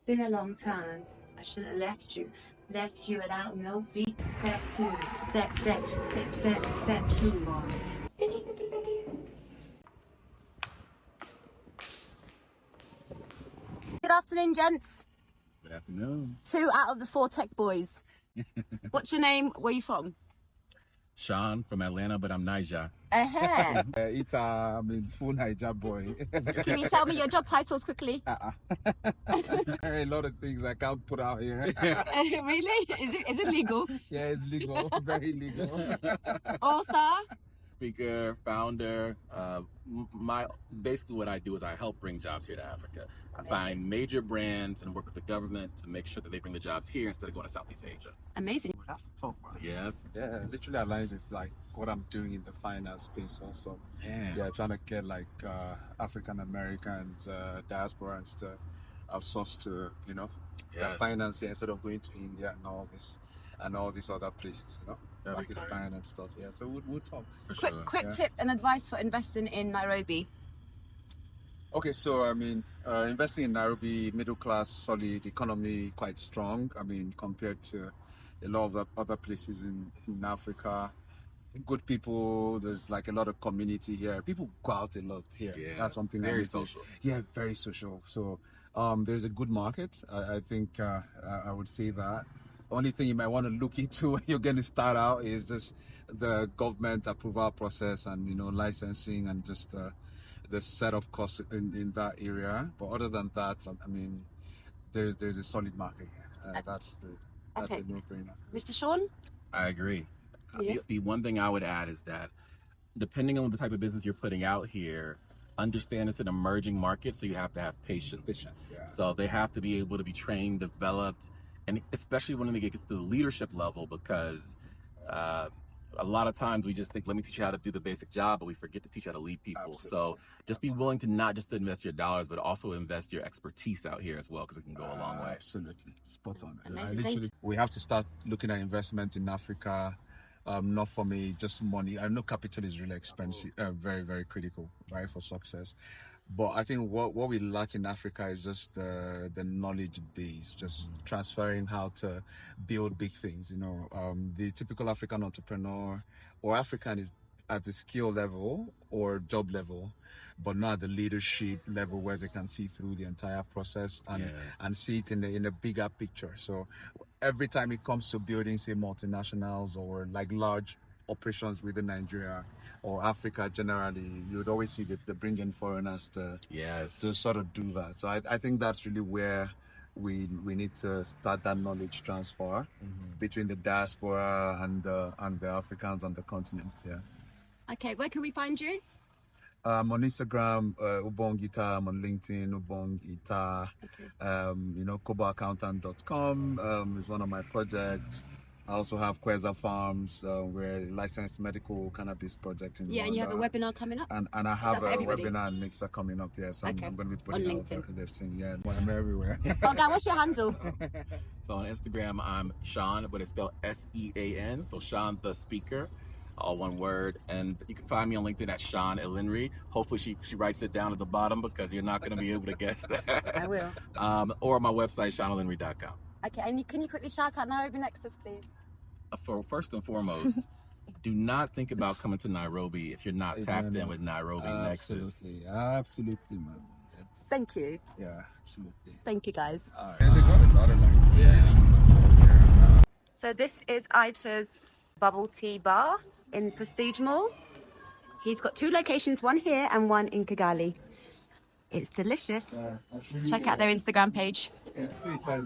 been a long time. I should have left you. Left you without no beats. Step two. Step two. Good afternoon, gents. Good afternoon. 2 out of the 4 tech boys. What's your name? Where are you from? Sean from Atlanta, but I'm Niger. It's a full Niger boy. Can you tell me your job titles quickly? A lot of things I can't put out here. Really? Is it legal? Yeah, it's legal, very legal. Author? Speaker, founder. Basically what I do is I help bring jobs here to Africa. I find major brands and work with the government to make sure that they bring the jobs here instead of going to Southeast Asia. Amazing. We have to talk about it. Yes. Yeah, literally aligns with like what I'm doing in the finance space also. Yeah, trying to get like African Americans, diaspora and stuff outsourced to, their finance here instead of going to India and all these other places, Pakistan and stuff. Yeah, so we'll talk for sure. Quick tip and advice for investing in Nairobi. Okay, so investing in Nairobi, middle class, solid economy, quite strong. Compared to a lot of other places in Africa, good people. There's like a lot of community here. People go out a lot here. Yeah, that's something very social. Yeah, very social. So there's a good market. I think I would say that. Only thing you might want to look into when you're going to start out is just the government approval process and licensing and just the setup costs in that area. But other than that, there's a solid market here. That's a no-brainer. Mr. Sean? I agree. Yeah. The one thing I would add is that depending on the type of business you're putting out here, understand it's an emerging market, so you have to have patience. Yeah. So they have to be able to be trained, developed, and especially when they get to the leadership level, because a lot of times we just think, let me teach you how to do the basic job, but we forget to teach you how to lead people. Absolutely. So just be willing to not just invest your dollars, but also invest your expertise out here as well, because it can go a long way. Absolutely. Spot on. Amazing. We have to start looking at investment in Africa, not for me, just money. I know capital is really expensive, very, very critical, right, for success. But I think what we lack in Africa is just the knowledge base, just transferring how to build big things. The typical African entrepreneur or African is at the skill level or job level, but not at the leadership level where they can see through the entire process and see it in a bigger picture. So every time it comes to building, say, multinationals or like large operations within Nigeria or Africa generally, you would always see the bring in foreigners to sort of do that. So I think that's really where we need to start that knowledge transfer between the diaspora and the Africans on the continent. Yeah. Okay, where can we find you? I'm on Instagram, Ubong Guitar. I'm on LinkedIn, Ubong Guitar. Okay. KoboAccountant.com is one of my projects. I also have Kweza Farms, we're a licensed medical cannabis project in Rwanda. And you have a webinar coming up? And I have a webinar and mixer coming up, so I'm going to be putting it out. They've seen, I'm everywhere. Okay, what's your handle? So on Instagram, I'm Sean, but it's spelled S-E-A-N, so Sean the Speaker, all one word. And you can find me on LinkedIn at Sean Elinry. Hopefully she writes it down at the bottom, because you're not going to be able to guess that. I will. Or my website, SeanElinry.com. Okay, and can you quickly shout out Nairobi Nexus, please? First and foremost, do not think about coming to Nairobi if you're not tapped in with Nairobi Nexus. Absolutely, man. Thank you. Yeah, absolutely. Thank you, guys. And they got a lot of So this is Aita's bubble tea bar in Prestige Mall. He's got 2 locations, one here and one in Kigali. It's delicious. Check out their Instagram page. Okay.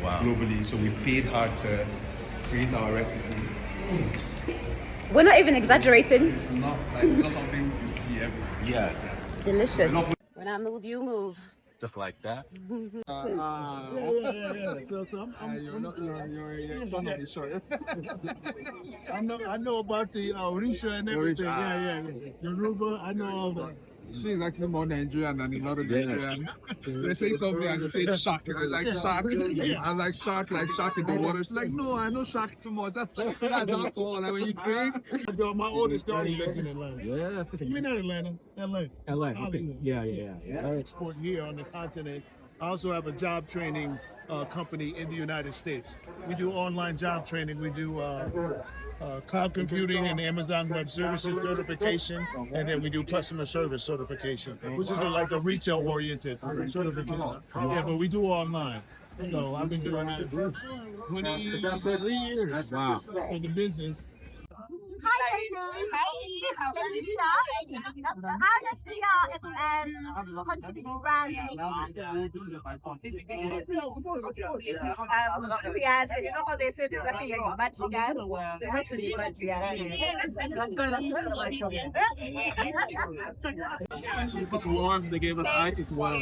Wow. Globally, so we paid hard to create our recipe. We're not even exaggerating. It's not something you see everywhere. Yes. Delicious. When I move, you move. Just like that. So you're son of the show. I know about the Orisha and everything. Yeah. Yoruba, I know all that. She's actually more Nigerian than another Nigerian. They say something and she said shark. I was like shark. I was like shark in the water. She's like, no, I know shark too much. That's alcohol. Like when you drink. My oldest daughter lives in Atlanta. Yeah, you're not Atlanta, LA. LA. Okay. Yeah. I export here on the continent. I also have a job training company in the United States. We do online job training. We do cloud computing and Amazon Web Services certification, and then we do customer service certification, which is like a retail-oriented certification. Yeah, but we do online. So I've been doing it for 23 years. Wow. For the business. Hi, ladies. How does the contributing brand you know how they say there's nothing like a bad brand? There's actually bad It's warms, they gave us ice as well.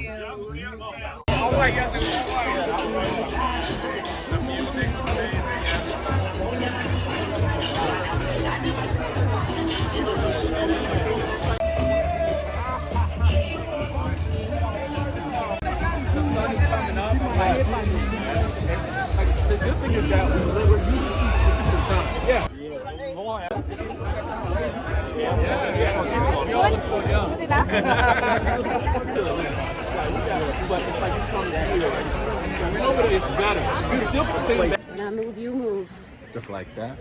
The good thing is that we're using time. Yeah. We all look so young. But it's like you come here. Nobody is better. You still can sing. When I move, you move. Just like that.